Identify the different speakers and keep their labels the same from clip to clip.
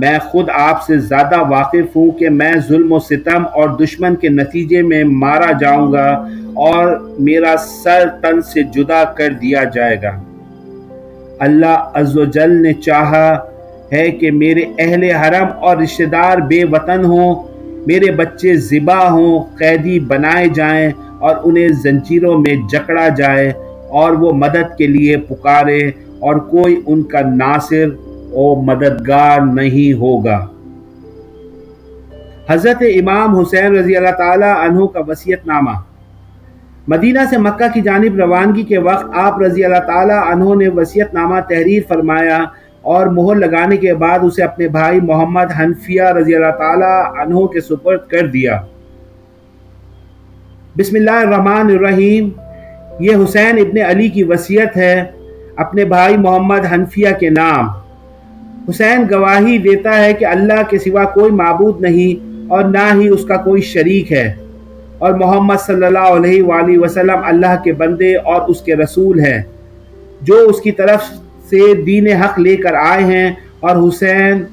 Speaker 1: میں خود آپ سے زیادہ واقف ہوں کہ میں ظلم و ستم اور دشمن کے نتیجے میں مارا جاؤں گا اور میرا سر تن سے جدا کر دیا جائے گا۔ اللہ عز و جل نے چاہا ہے کہ میرے اہل حرم اور رشتہ دار بے وطن ہوں، میرے بچے ذبح ہوں، قیدی بنائے جائیں اور انہیں زنجیروں میں جکڑا جائے، اور وہ مدد کے لیے پکارے اور کوئی ان کا ناصر و مددگار نہیں ہوگا۔ حضرت امام حسین رضی اللہ تعالیٰ عنہ کا وصیت نامہ۔ مدینہ سے مکہ کی جانب روانگی کے وقت آپ رضی اللہ تعالیٰ عنہ نے وصیت نامہ تحریر فرمایا اور مہر لگانے کے بعد اسے اپنے بھائی محمد حنفیہ رضی اللہ تعالیٰ عنہ کے سپرد کر دیا۔ بسم اللہ الرحمن الرحیم۔ یہ حسین ابن علی کی وصیت ہے اپنے بھائی محمد حنفیہ کے نام۔ حسین گواہی دیتا ہے کہ اللہ کے سوا کوئی معبود نہیں اور نہ ہی اس کا کوئی شریک ہے، اور محمد صلی اللہ علیہ وآلہ وسلم اللہ کے بندے اور اس کے رسول ہیں جو اس کی طرف سے دین حق لے کر آئے ہیں۔ اور حسین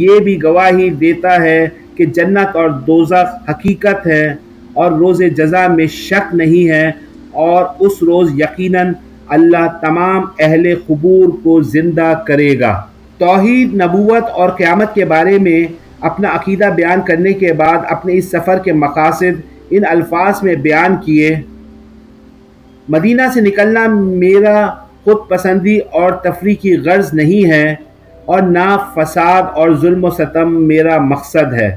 Speaker 1: یہ بھی گواہی دیتا ہے کہ جنت اور دوزخ حقیقت ہے اور روز جزا میں شک نہیں ہے، اور اس روز یقیناً اللہ تمام اہل قبور کو زندہ کرے گا۔ توحید، نبوت اور قیامت کے بارے میں اپنا عقیدہ بیان کرنے کے بعد اپنے اس سفر کے مقاصد ان الفاظ میں بیان کیے: مدینہ سے نکلنا میرا خود پسندی اور تفریح کی غرض نہیں ہے، اور نہ فساد اور ظلم و ستم میرا مقصد ہے۔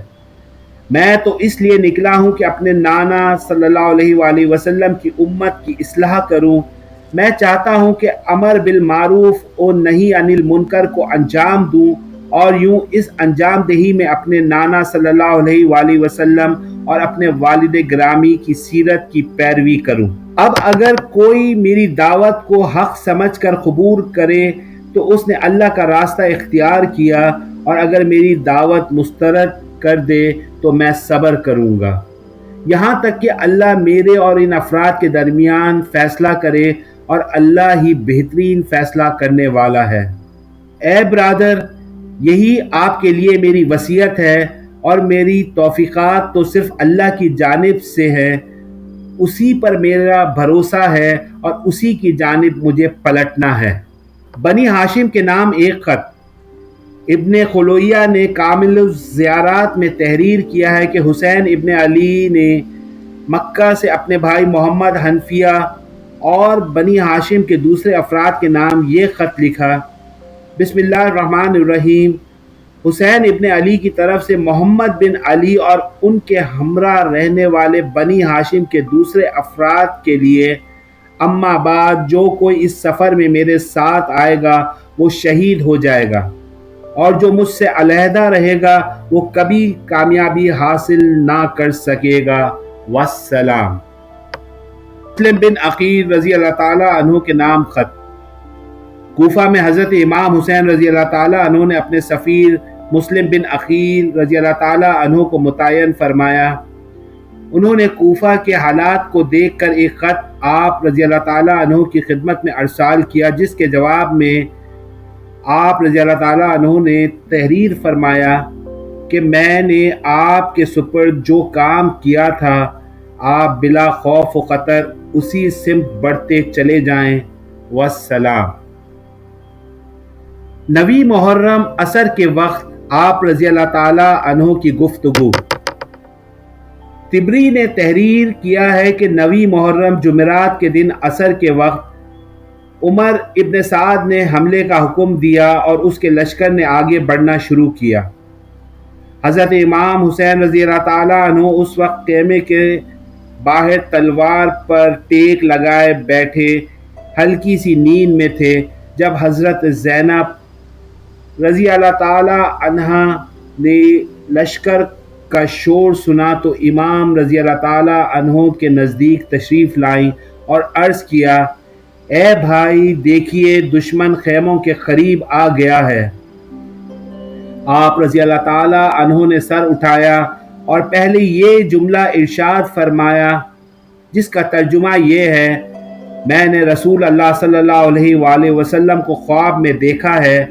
Speaker 1: میں تو اس لیے نکلا ہوں کہ اپنے نانا صلی اللہ علیہ وآلہ وسلم کی امت کی اصلاح کروں۔ میں چاہتا ہوں کہ امر بالمعروف و نہی عن المنکر کو انجام دوں، اور یوں اس انجام دہی میں اپنے نانا صلی اللہ علیہ وآلہ وسلم اور اپنے والد گرامی کی سیرت کی پیروی کروں۔ اب اگر کوئی میری دعوت کو حق سمجھ کر قبول کرے تو اس نے اللہ کا راستہ اختیار کیا، اور اگر میری دعوت مسترد کر دے تو میں صبر کروں گا، یہاں تک کہ اللہ میرے اور ان افراد کے درمیان فیصلہ کرے، اور اللہ ہی بہترین فیصلہ کرنے والا ہے۔ اے برادر، یہی آپ کے لیے میری وصیت ہے، اور میری توفیقات تو صرف اللہ کی جانب سے ہے، اسی پر میرا بھروسہ ہے اور اسی کی جانب مجھے پلٹنا ہے۔ بنی ہاشم کے نام ایک خط۔ ابن خلویہ نے کامل الزیارات میں تحریر کیا ہے کہ حسین ابن علی نے مکہ سے اپنے بھائی محمد حنفیہ اور بنی ہاشم کے دوسرے افراد کے نام یہ خط لکھا: بسم اللہ الرحمن الرحیم۔ حسین ابن علی کی طرف سے محمد بن علی اور ان کے ہمراہ رہنے والے بنی ہاشم کے دوسرے افراد کے لیے، اما بعد، جو کوئی اس سفر میں میرے ساتھ آئے گا وہ شہید ہو جائے گا، اور جو مجھ سے علیحدہ رہے گا وہ کبھی کامیابی حاصل نہ کر سکے گا۔ والسلام۔ مسلم بن عقیل رضی اللہ تعالیٰ عنہ کے نام خط۔ کوفہ میں حضرت امام حسین رضی اللہ تعالیٰ عنہ نے اپنے سفیر مسلم بن عقیل رضی اللہ تعالیٰ عنہ کو متعین فرمایا۔ انہوں نے کوفہ کے حالات کو دیکھ کر ایک خط آپ رضی اللہ تعالیٰ عنہ کی خدمت میں ارسال کیا، جس کے جواب میں آپ رضی اللہ تعالیٰ عنہ نے تحریر فرمایا کہ میں نے آپ کے سپرد جو کام کیا تھا، آپ بلا خوف و خطر اسی سمت بڑھتے چلے جائیں۔ والسلام۔ نویں محرم عصر کے وقت آپ رضی اللہ تعالیٰ عنہ کی گفتگو۔ طبری نے تحریر کیا ہے کہ نویں محرم جمعرات کے دن عصر کے وقت عمر ابن سعد نے حملے کا حکم دیا اور اس کے لشکر نے آگے بڑھنا شروع کیا۔ حضرت امام حسین رضی اللہ تعالیٰ عنہ اس وقت خیمے کے باہر تلوار پر ٹیک لگائے بیٹھے ہلکی سی نیند میں تھے، جب حضرت زینب رضی اللہ تعالیٰ عنہا نے لشکر کا شور سنا تو امام رضی اللہ تعالیٰ عنہ کے نزدیک تشریف لائیں اور عرض کیا: اے بھائی، دیکھیے دشمن خیموں کے قریب آ گیا ہے۔ آپ رضی اللہ تعالیٰ عنہ نے سر اٹھایا اور پہلے یہ جملہ ارشاد فرمایا، جس کا ترجمہ یہ ہے: میں نے رسول اللہ صلی اللہ علیہ وآلہ وسلم کو خواب میں دیکھا ہے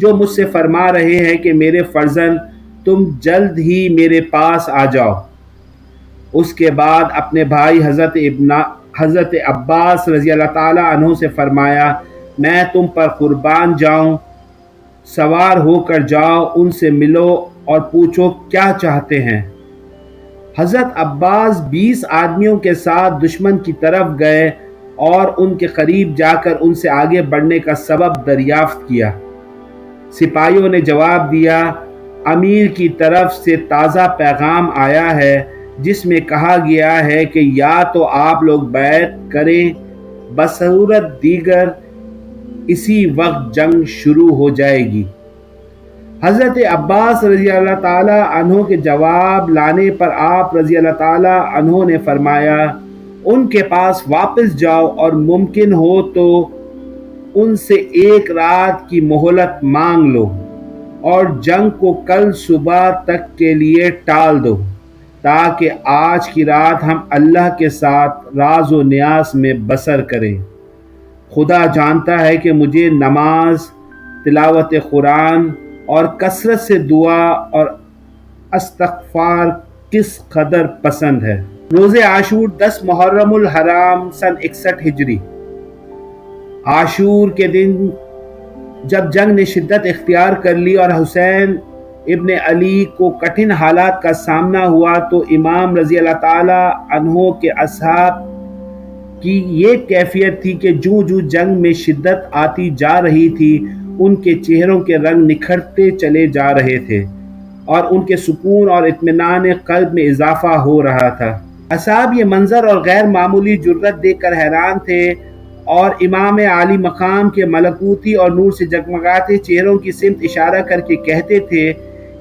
Speaker 1: جو مجھ سے فرما رہے ہیں کہ میرے فرزند تم جلد ہی میرے پاس آ جاؤ۔ اس کے بعد اپنے بھائی حضرت عباس رضی اللہ تعالیٰ عنہ سے فرمایا، میں تم پر قربان جاؤں، سوار ہو کر جاؤ، ان سے ملو اور پوچھو کیا چاہتے ہیں۔ حضرت عباس 20 آدمیوں کے ساتھ دشمن کی طرف گئے اور ان کے قریب جا کر ان سے آگے بڑھنے کا سبب دریافت کیا۔ سپاہیوں نے جواب دیا، امیر کی طرف سے تازہ پیغام آیا ہے جس میں کہا گیا ہے کہ یا تو آپ لوگ بیعت کریں، بصورت دیگر اسی وقت جنگ شروع ہو جائے گی۔ حضرت عباس رضی اللہ تعالیٰ عنہ کے جواب لانے پر آپ رضی اللہ تعالیٰ عنہ نے فرمایا، ان کے پاس واپس جاؤ اور ممکن ہو تو ان سے 1 رات کی مہلت مانگ لو اور جنگ کو کل صبح تک کے لیے ٹال دو، تاکہ آج کی رات ہم اللہ کے ساتھ راز و نیاز میں بسر کریں۔ خدا جانتا ہے کہ مجھے نماز، تلاوت قرآن اور کثرت سے دعا اور استغفار کس قدر پسند ہے۔ روز عاشور 10 محرم الحرام سن 61 ہجری۔ عاشور کے دن جب جنگ نے شدت اختیار کر لی اور حسین ابن علی کو کٹھن حالات کا سامنا ہوا تو امام رضی اللہ تعالیٰ عنہ کے اصحاب کی یہ کیفیت تھی کہ جو جنگ میں شدت آتی جا رہی تھی ان کے چہروں کے رنگ نکھرتے چلے جا رہے تھے اور ان کے سکون اور اطمینان قلب میں اضافہ ہو رہا تھا۔ اصحاب یہ منظر اور غیر معمولی جرأت دیکھ کر حیران تھے اور امام عالی مقام کے ملکوتی اور نور سے جگمگاتے چہروں کی سمت اشارہ کر کے کہتے تھے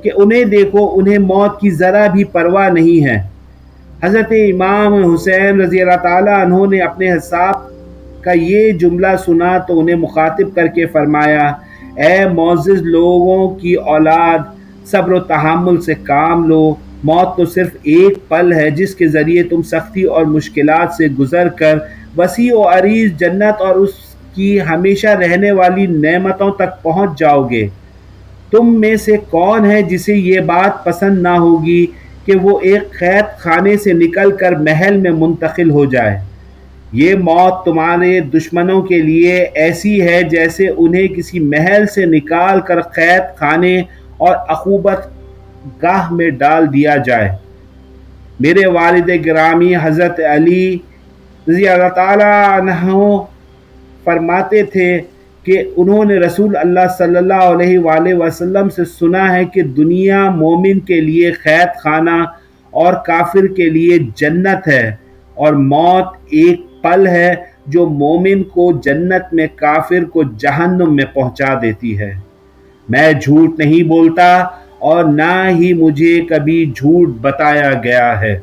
Speaker 1: کہ انہیں دیکھو، انہیں موت کی ذرا بھی پرواہ نہیں ہے۔ حضرت امام حسین رضی اللہ تعالیٰ عنہ نے اپنے اصحاب کا یہ جملہ سنا تو انہیں مخاطب کر کے فرمایا، اے معزز لوگوں کی اولاد، صبر و تحمل سے کام لو۔ موت تو صرف ایک پل ہے جس کے ذریعے تم سختی اور مشکلات سے گزر کر وسیع و عریض جنت اور اس کی ہمیشہ رہنے والی نعمتوں تک پہنچ جاؤ گے۔ تم میں سے کون ہے جسے یہ بات پسند نہ ہوگی کہ وہ ایک قید خانے سے نکل کر محل میں منتقل ہو جائے؟ یہ موت تمہارے دشمنوں کے لیے ایسی ہے جیسے انہیں کسی محل سے نکال کر قید خانے اور عقوبت گاہ میں ڈال دیا جائے۔ میرے والد گرامی حضرت علی رضی اللہ تعالیٰ عنہ فرماتے تھے کہ انہوں نے رسول اللہ صلی اللہ علیہ وآلہ وسلم سے سنا ہے کہ دنیا مومن کے لیے قید خانہ اور کافر کے لیے جنت ہے، اور موت ایک پل ہے جو مومن کو جنت میں، کافر کو جہنم میں پہنچا دیتی ہے۔ میں جھوٹ نہیں بولتا اور نہ ہی مجھے کبھی جھوٹ بتایا گیا ہے۔